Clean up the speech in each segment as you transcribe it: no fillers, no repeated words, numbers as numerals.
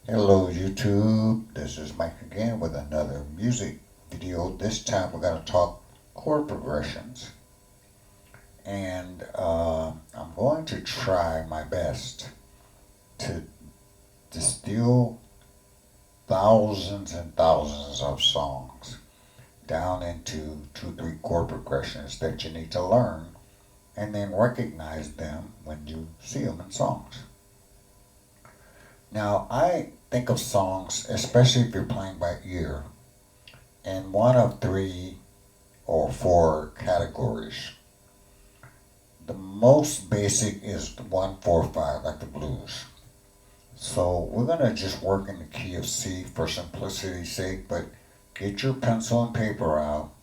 Hello YouTube, this is Mike again with another music video. This time we're going to talk chord progressions. And I'm going to try my best to distill thousands and thousands of songs down into 2, 3 chord progressions that you need to learn and then recognize them when you see them in songs. Now, I think of songs, especially if you're playing by ear, in one of 3 or 4 categories. The most basic is the 1, 4, 5, like the blues. So we're going to just work in the key of C for simplicity's sake, but get your pencil and paper out,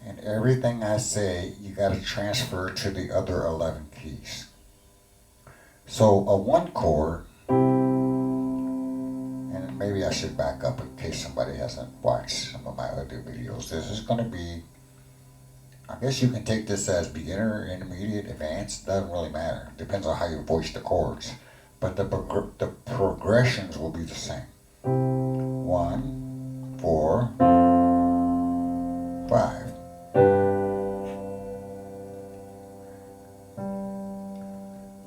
and everything I say, you got to transfer to the other 11 keys. So a 1 chord, and maybe I should back up in case somebody hasn't watched some of my other videos. This is going to be, I guess you can take this as beginner, intermediate, advanced, doesn't really matter. Depends on how you voice the chords. But the progressions will be the same. 1, 4, 5.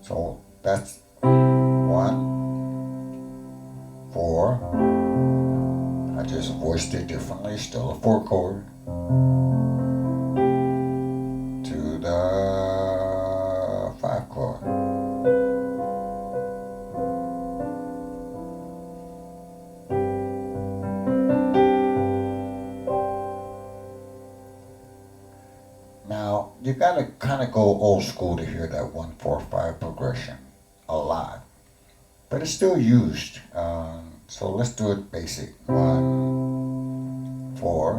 So that's 1, 4. I just voiced it differently, still a 4 chord. To the 5 chord. Now, you gotta kind of go old school to hear that 1, 4, 5 progression a lot. But it's still used. So let's do it basic. 1, 4,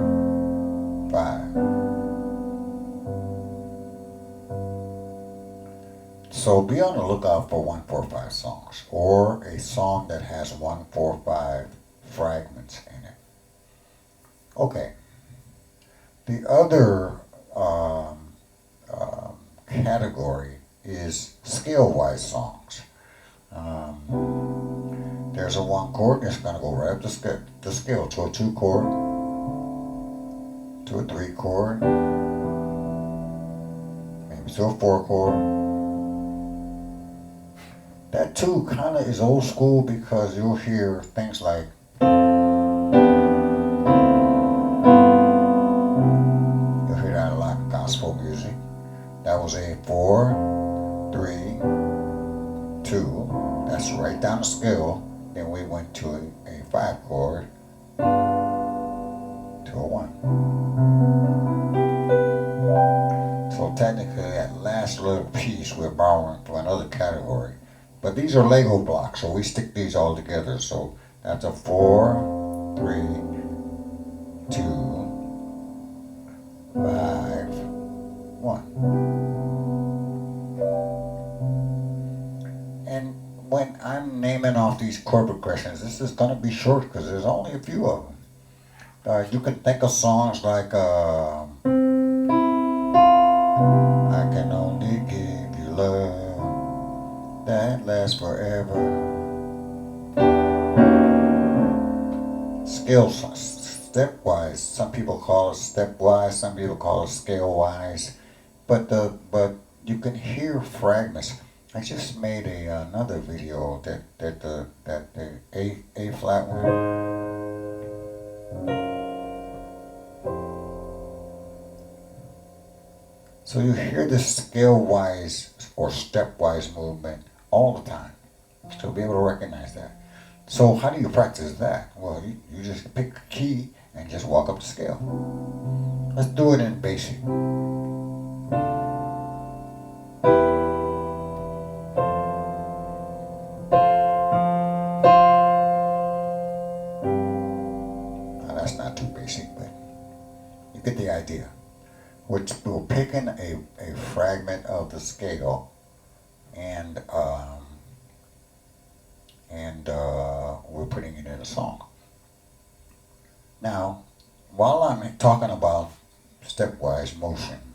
5. So be on the lookout for 1, 4, 5 songs, or a song that has 1, 4, 5 fragments in it. Okay. The other category is scale-wise songs. There's a 1 chord that's going to go right up the scale to a 2 chord, to a 3 chord, maybe to a 4 chord. That 2 kind of is old school because you'll hear things like a lot of gospel music. That was a 4, 3, 2. That's right down the scale. Then we went to a 5 chord to a 1. So technically that last little piece we're borrowing from another category. But these are Lego blocks, so we stick these all together. So that's a 4, 3, 2, 5, 1. And when I'm naming off these chord progressions, this is going to be short because there's only a few of them. You can think of songs like I can only give you love that lasts forever. Stepwise. Some people call it stepwise, some people call it scale-wise. But you can hear fragments. I just made another video that the A flat one. So you hear this scale-wise or stepwise movement all the time. So be able to recognize that. So how do you practice that? Well, you just pick a key and just walk up the scale. Let's do it in basic. Now that's not too basic, but you get the idea. We're picking a fragment of the scale and we're putting it in a song. Now, while I'm talking about stepwise motion,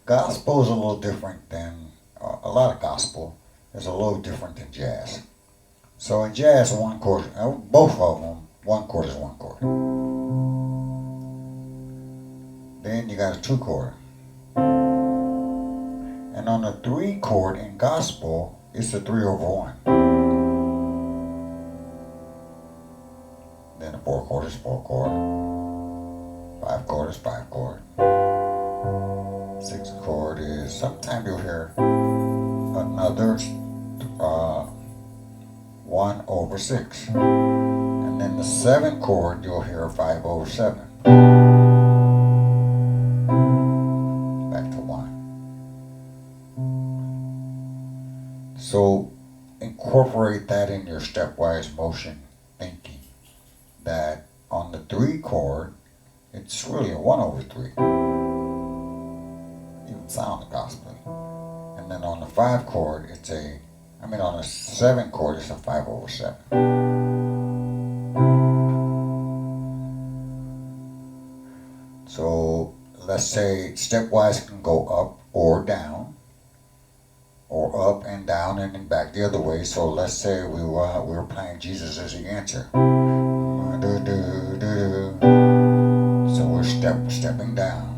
gospel is a little different than a lot of gospel is a little different than jazz. So in jazz, one chord, both of them, one chord is one chord. Then you got a two chord. And on a three chord in gospel, it's a 3/1. Then a four chord is four chord. Five chord is five chord. Six chord is, sometimes you'll hear another 1/6. And then the seven chord, you'll hear 5/7. Back to one. So incorporate that in your stepwise motion thinking. That on the three chord, it's really a 1/3. Even sound gospel. And then on the five chord, on the seven chord, it's a 5/7. So let's say stepwise can go up or down, or up and down and then back the other way. So let's say we were playing Jesus as the answer. So we're stepping down.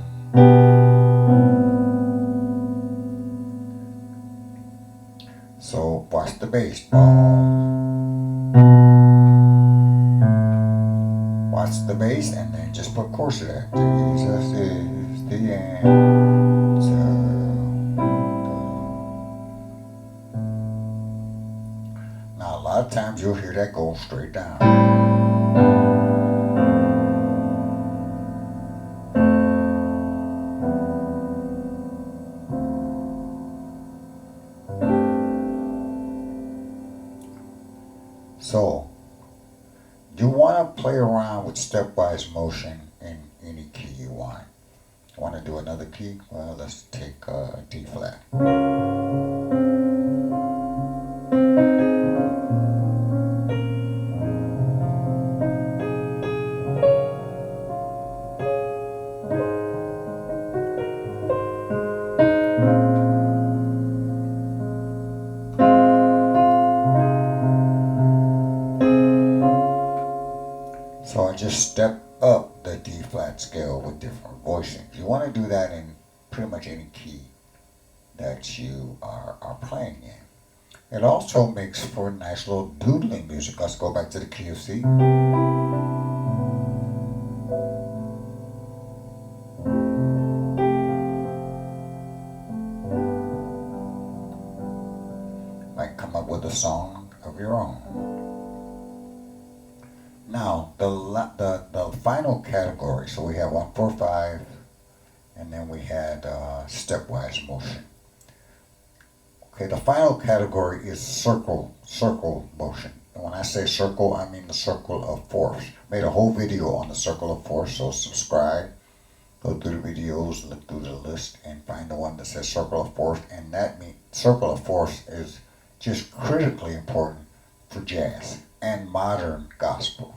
So watch the bass. Watch the bass and then just put chords to that. Jesus is the answer. Now a lot of times you'll hear that go straight down. So, you want to play around with stepwise motion in any key you want. Want to do another key? Well, let's take D flat. So I just step up the D flat scale with different voicings. You want to do that in pretty much any key that you are playing in. It also makes for nice little doodling music. Let's go back to the key of C. Might come up with a song of your own. Now, the final category, so we have 1, 4, 5, and then we had stepwise motion. Okay, the final category is circle motion. And when I say circle, I mean the circle of fourths. Made a whole video on the circle of fourths, so subscribe, go through the videos, look through the list, and find the one that says circle of fourths. And that means circle of fourths is just critically important for jazz and modern gospel.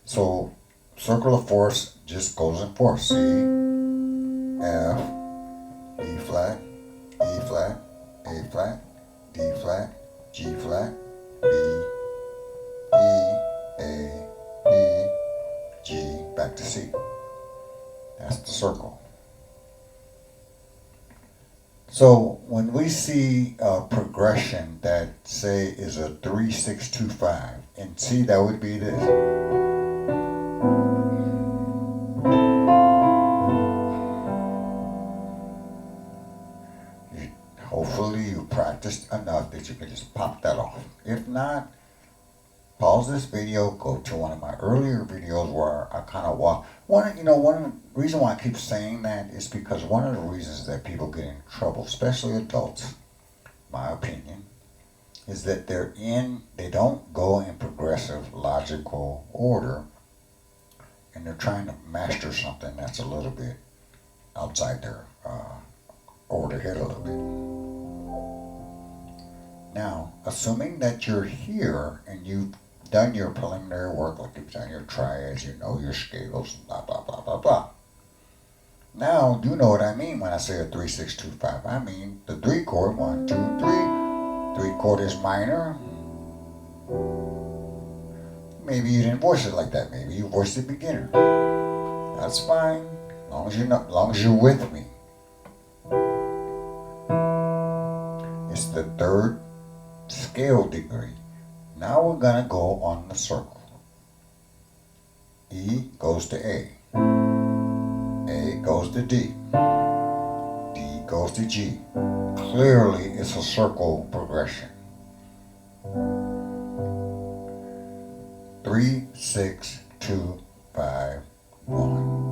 So, circle of fourths just goes in fourths. C, F, E flat, E flat, A flat, D flat, G flat, B, E, A, B, G, back to C. That's the circle. So when we see a progression that say is a 3-6-2-5, in C that would be this. Hopefully you practiced enough that you can just pop that off. If not, pause this video, go to one of my earlier videos where I kind of walk. One of the reason why I keep saying that is because one of the reasons that people get in trouble, especially adults, my opinion, is that they don't go in progressive logical order, and they're trying to master something that's a little bit outside their over their head a little bit. Now, assuming that you're here and you've done your preliminary work, like you've done your triads, you know your scales, blah, blah, blah, blah, blah. Now, you know what I mean when I say a 3-6-2-5. I mean the 3 chord, 1, 2, 3. 3 chord is minor, maybe you didn't voice it like that. Maybe you voiced it beginner. That's fine, as long as you're with me. It's the third scale degree. Now we're gonna go on the circle. E goes to A. A goes to D. D goes to G. Clearly, it's a circle progression. 3, 6, 2, 5, 1.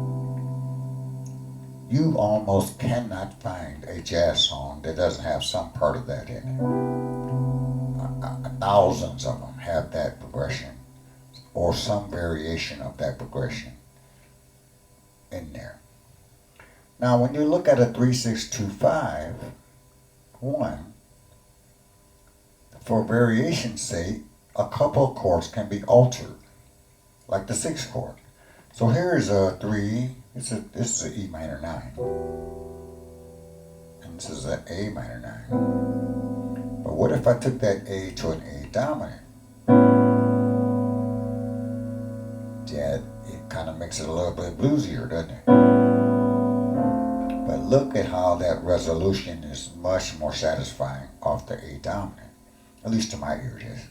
You almost cannot find a jazz song that doesn't have some part of that in it. Thousands of them have that progression or some variation of that progression in there. Now, when you look at a 3, 6, 2, 5, 1, for variation's sake, a couple of chords can be altered, like the 6th chord. So here's a 3, this is an E minor 9, and this is an A minor 9. But what if I took that A to an A dominant? Yeah, it kind of makes it a little bit bluesier, doesn't it? But look at how that resolution is much more satisfying off the A dominant. At least to my ears, yes.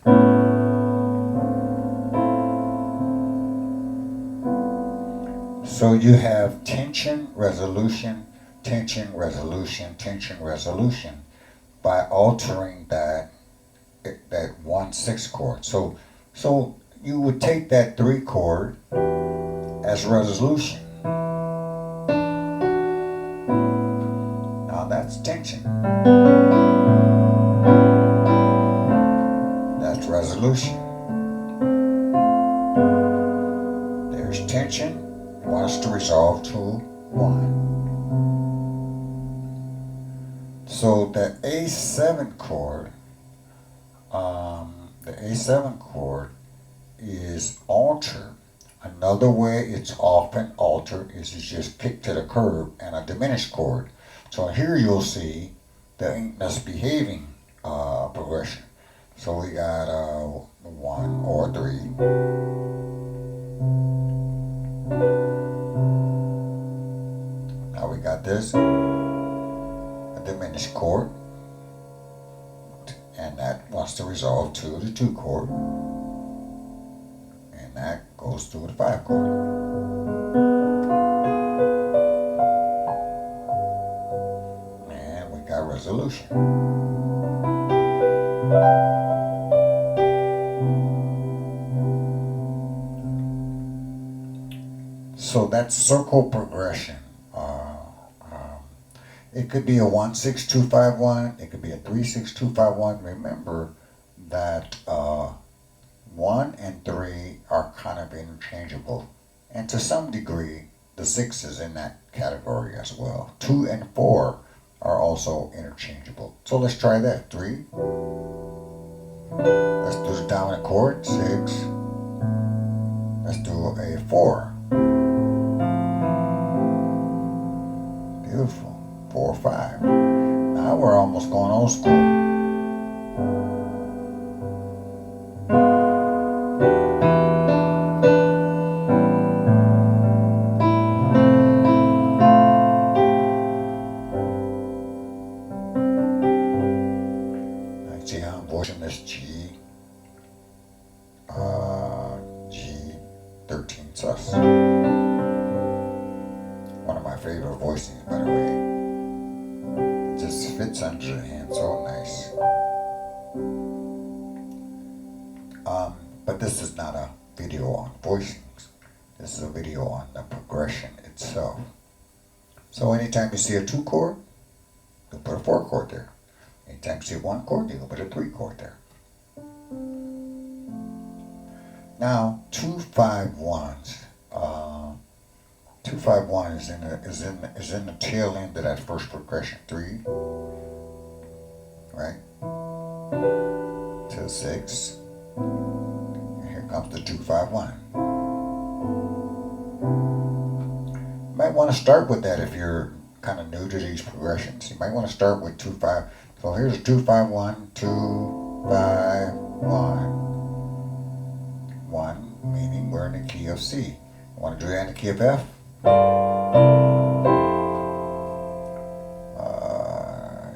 So you have tension, resolution, tension, resolution, tension, resolution by altering that 1/6 chord. So you would take that 3 chord as resolution. Now that's tension. That's resolution. There's tension, wants to resolve to 1. So the A7 chord, is altered. Another way it's often altered is just kick to the curb and a diminished chord. So here you'll see the misbehaving progression. So we got 1 or 3. Now we got this, a diminished chord, and that wants to resolve to the 2 chord, and that goes to the 5 chord. And we got resolution. So that's circle progression. It could be a 1, 6, 2, 5, 1. It could be a 3, 6, 2, 5, 1. Remember that 1 and 3 are kind of interchangeable. And to some degree, the 6 is in that category as well. 2 and 4 are also interchangeable. So let's try that. 3. Let's do the dominant chord. 6. Let's do a 4. Beautiful. 4, 5. Now we're almost going old school. See how I'm voicing this G, G13 sus. One of my favorite voicings, by the way. Just fits under the hand so nice. But this is not a video on voicings. This is a video on the progression itself. So anytime you see a 2 chord, you put a 4 chord there. Anytime you see 1 chord, you can put a 3 chord there. Now 2, 5, 1s. 2, 5, 1 is in the tail end of that first progression. 3, right? To 6. And here comes the 2, 5, 1. You might want to start with that if you're kind of new to these progressions. You might want to start with 2, 5. So here's 2, 5, 1, 2, 5, 1, 1, the key of C. You want to do that in the key of F? You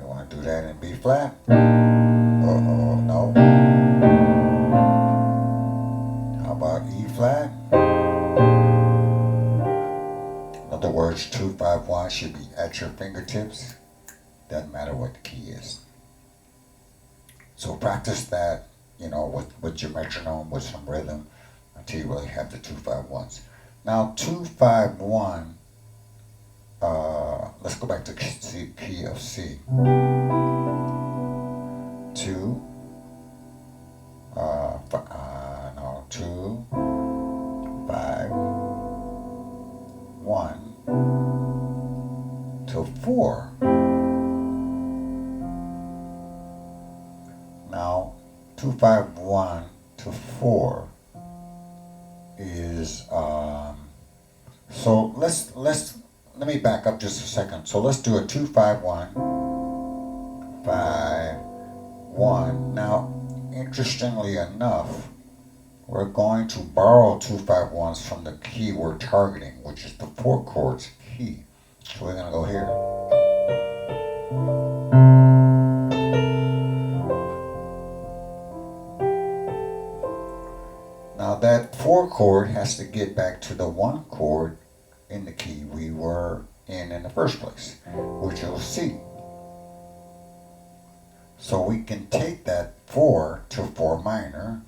want to do that in B flat? Uh-oh, no. How about E flat? In other words, 2, 5, 1 should be at your fingertips. Doesn't matter what the key is. So practice that, with your metronome, with some rhythm, until you really have the 2, 5, 1s. Now 2, 5, 1. Let's go back to the key of C. 2. 2, 5, 1 to 4. Now 2, 5, 1 to 4 is so let me back up just a second. So let's do a 2, 5, 1, 5, 1. Now, interestingly enough, we're going to borrow 2, 5, 1s from the key we're targeting, which is the 4 chords key. So we're going to go here. Now that 4 chord has to get back to the 1 chord in the key we were in the first place, which is C. So we can take that 4 to 4 minor,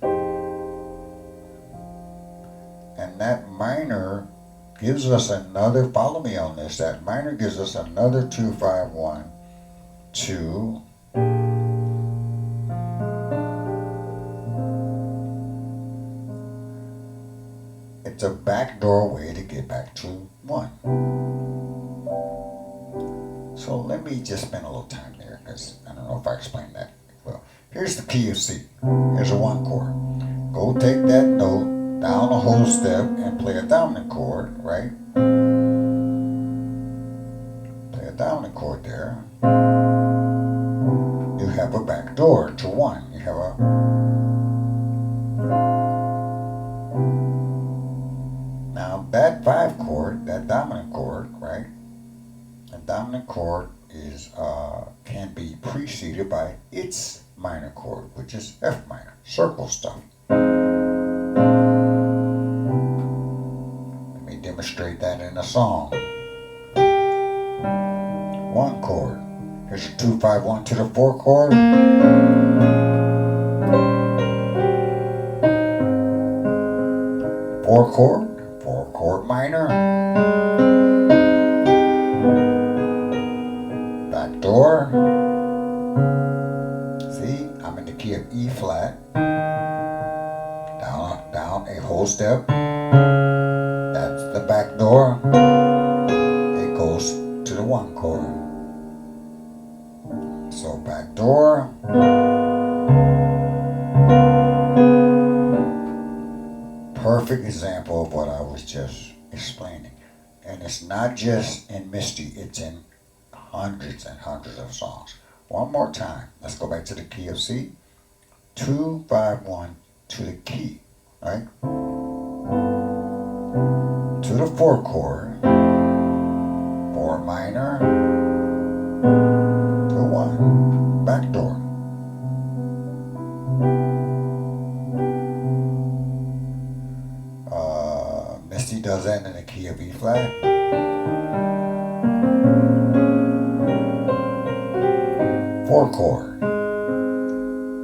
and that minor gives us another, follow me on this, that minor gives us another 2, 5, 1 to it's a backdoor way to get back to 1. So let me just spend a little time there, because I don't know if I explained that well. Here's the key of C. Here's a 1 chord. Go take that note down a whole step and play a dominant chord, right? Play a dominant chord there. You have a backdoor to 1. You have a now that 5 chord, that dominant chord, right? A dominant chord is can be preceded by its minor chord, which is F minor, circle stuff. Let me demonstrate that in a song. 1 chord. Here's a 2, 5, 1 to the 4 chord. 4 chord. 4 chord minor, backdoor. See, I'm in the key of E flat, down a whole step. That's the backdoor. It goes to the 1 chord. So backdoor. Perfect example of what I was just explaining. And it's not just in Misty, it's in hundreds and hundreds of songs. One more time. Let's go back to the key of C. 2, 5, 1 to the key, right? To the 4 chord. 4 minor. To 1. Backdoor. Misty does that in the key of E flat. 4 chord.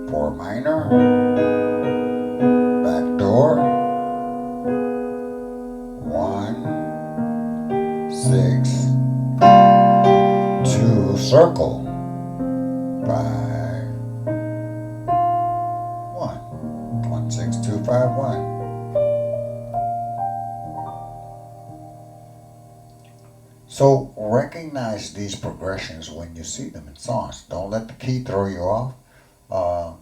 4 minor. Backdoor. 1, 6, 2, circle. 5, 1. 1, 6, 2, 5, 1. So recognize these progressions when you see them in songs. Don't let the key throw you off.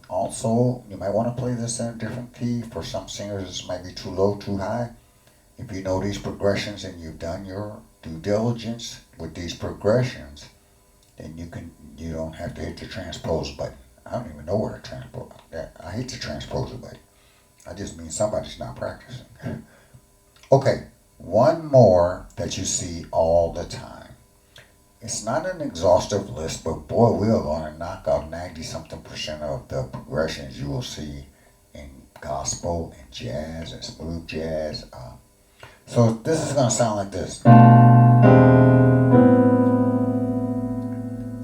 Also, you might want to play this in a different key. For some singers, this might be too low, too high. If you know these progressions and you've done your due diligence with these progressions, then you don't have to hit the transpose button. I don't even know where to transpose. I hate the transpose button. I just mean somebody's not practicing. Okay, one more that you see all the time. It's not an exhaustive list, but boy, we are going to knock out 90 something percent of the progressions you will see in gospel and jazz and smooth jazz. So this is going to sound like this.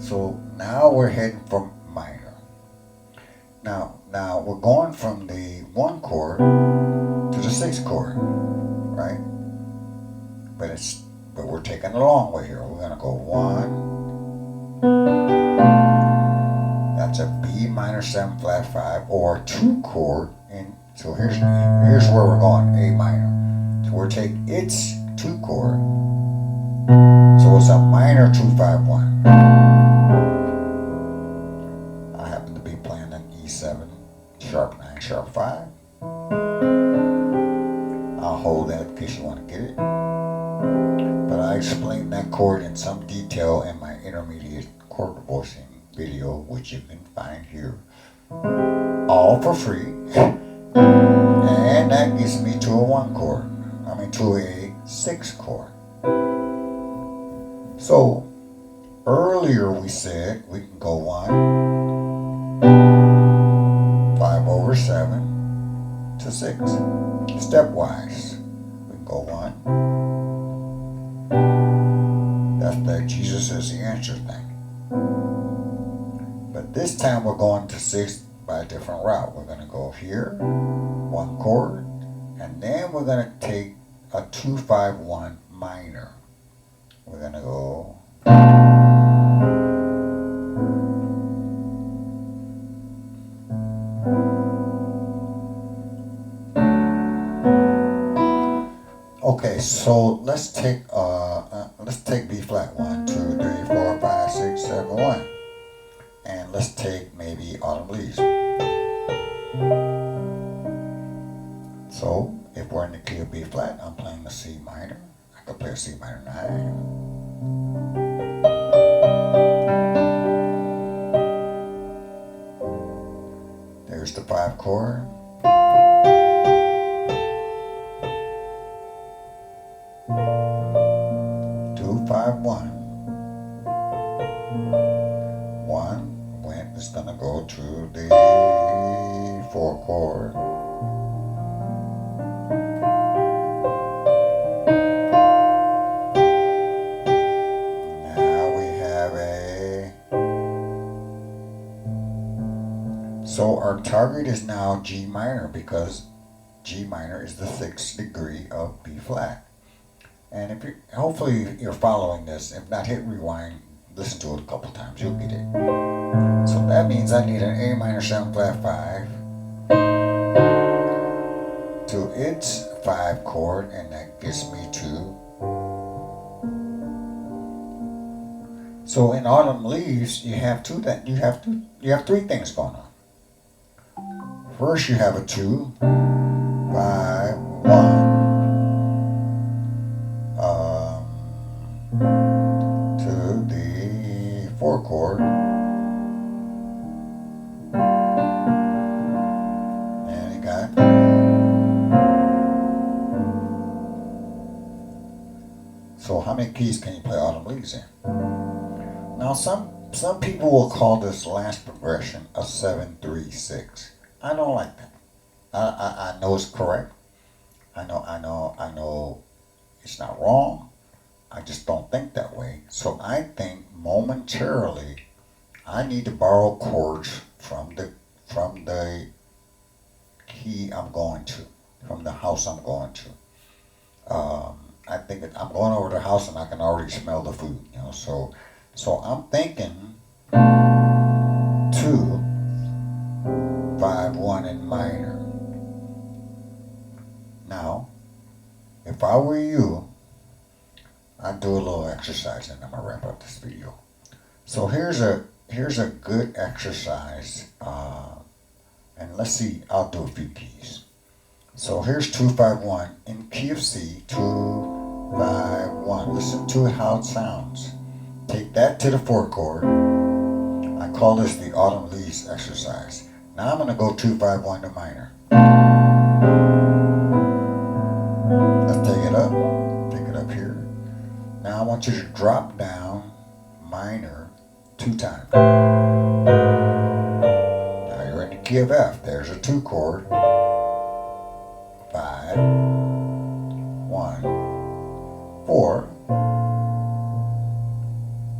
So now we're heading from minor. Now we're going from the one chord to the sixth chord, right? But we're taking a long way here. We're gonna go one. That's a B minor 7 flat 5 or a 2 chord. And so here's where we're going, A minor. So we're taking its 2 chord. So it's a minor 2 5 1. I happen to be playing an E7 sharp 9 sharp 5. I'll hold that in case you want to get it. But I explained that chord in some detail in my intermediate chord voicing video, which you can find here, all for free. And that gets me to a 1 chord. To a 6 chord. So earlier we said we can go 1, 5 over 7 to 6. Stepwise. We can go 1. That's the Jesus is the answer thing. But this time we're going to 6 by a different route. We're going to go here, 1 chord, and then we're going to take a 2 5 1 minor. We're going to go okay, so let's take B flat 1, 2, 3, 4, 5, 6, 7, 1. And let's take maybe Autumn Leaves. So if we're in the key of B flat, I'm playing a C minor. I could play a C minor 9. There's the 5 chord. 2 5 1. 1 went is gonna go to the 4 chord. Now we have so our target is now G minor, because G minor is the 6th degree of B flat. And if hopefully you're following this. If not, hit rewind, listen to it a couple times, you'll get it. So that means I need an A minor 7 flat 5 to its 5 chord, and that gets me to. So in Autumn Leaves, you have 3 things going on. First, you have a 2 5 1. To the 4 chord, and you got so how many keys can you play Autumn Leaves in? Now some people will call this last progression a 7-3-6. I don't like that. I know it's correct. I know it's not wrong. I just don't think that way. So I think momentarily I need to borrow chords from the key I'm going to, from the house I'm going to. I think I'm going over to the house and I can already smell the food, So I'm thinking 2 5 1 in minor. Now, if I were you, I'd do a little exercise and I'm gonna wrap up this video. So here's a good exercise, and let's see. I'll do a few keys. So here's 2 5 1 in key of C. 2 5 1. Listen to it how it sounds. Take that to the 4 chord. I call this the Autumn Leaves exercise. Now I'm gonna go 2 5 1 to minor. Let's take want you to drop down minor 2 times. Now you're in the key of F. There's a 2 chord. 5, 1, 4,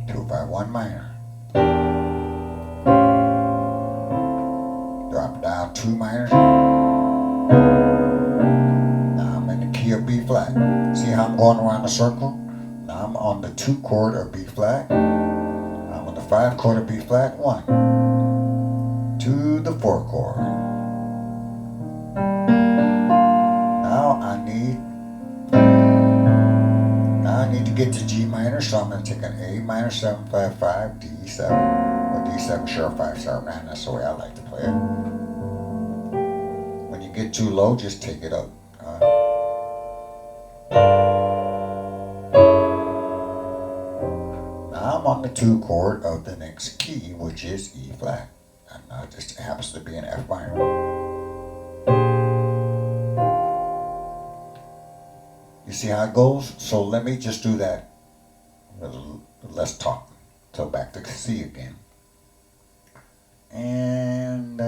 2, 5, 1 minor. Drop down 2 minors. Now I'm in the key of B flat. See how I'm going around the circle? Now I'm on the 2 chord of B flat. I'm on the 5 chord of B flat. 1 to the 4 chord. Now I need to get to G minor, so I'm going to take an A minor 7 5 5 D7 or D7 sharp 5 7 9. That's the way I like to play it. When you get too low, just take it up. Now I'm on the 2 chord of the next key, which is E flat. And now it just happens to be an F minor. You see how it goes? So let me just do that. Let's talk. So back to C again. And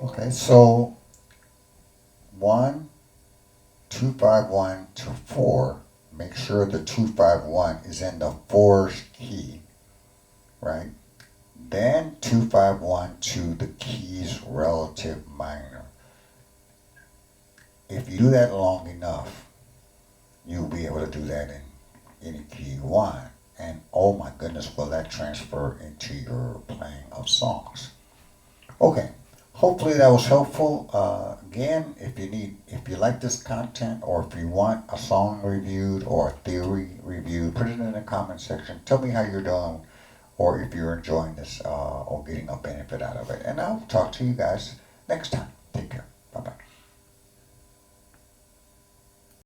okay, so 1, 2, 5, 1 to 4. Make sure the 2, 5, 1 is in the 4th key, right? Then 2, 5, 1 to the key's relative minor. If you do that long enough, you'll be able to do that in any key you want. And oh my goodness, will that transfer into your playing of songs. Okay, hopefully that was helpful. Again, if you like this content, or if you want a song reviewed or a theory reviewed, put it in the comment section. Tell me how you're doing, or if you're enjoying this or getting a benefit out of it. And I'll talk to you guys next time. Take care. Bye-bye.